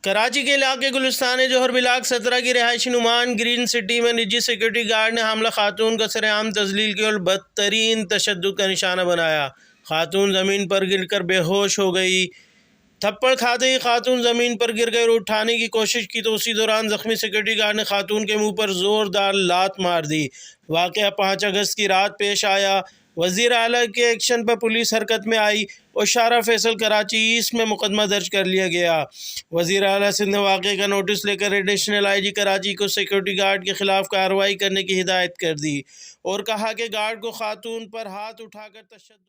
کراچی کے علاقے گلستان جوہر بلاک 17 کی رہائشی نعمان گرین سٹی میں نجی سیکیورٹی گارڈ نے حاملہ خاتون کا سرعام تذلیل کی اور بدترین تشدد کا نشانہ بنایا۔ خاتون زمین پر گر کر بے ہوش ہو گئی۔ تھپڑ کھاتے ہی خاتون زمین پر گر گئی اور اٹھانے کی کوشش کی تو اسی دوران زخمی سیکیورٹی گارڈ نے خاتون کے منہ پر زوردار لات مار دی۔ واقعہ 5 اگست کی رات پیش آیا۔ وزیر اعلیٰ کے ایکشن پر پولیس حرکت میں آئی اور شارع فیصل کراچی ایسٹ میں مقدمہ درج کر لیا گیا۔ وزیر اعلیٰ سندھ نے واقعے کا نوٹس لے کر ایڈیشنل آئی جی کراچی کو سیکیورٹی گارڈ کے خلاف کارروائی کرنے کی ہدایت کر دی اور کہا کہ گارڈ کو خاتون پر ہاتھ اٹھا کر تشدد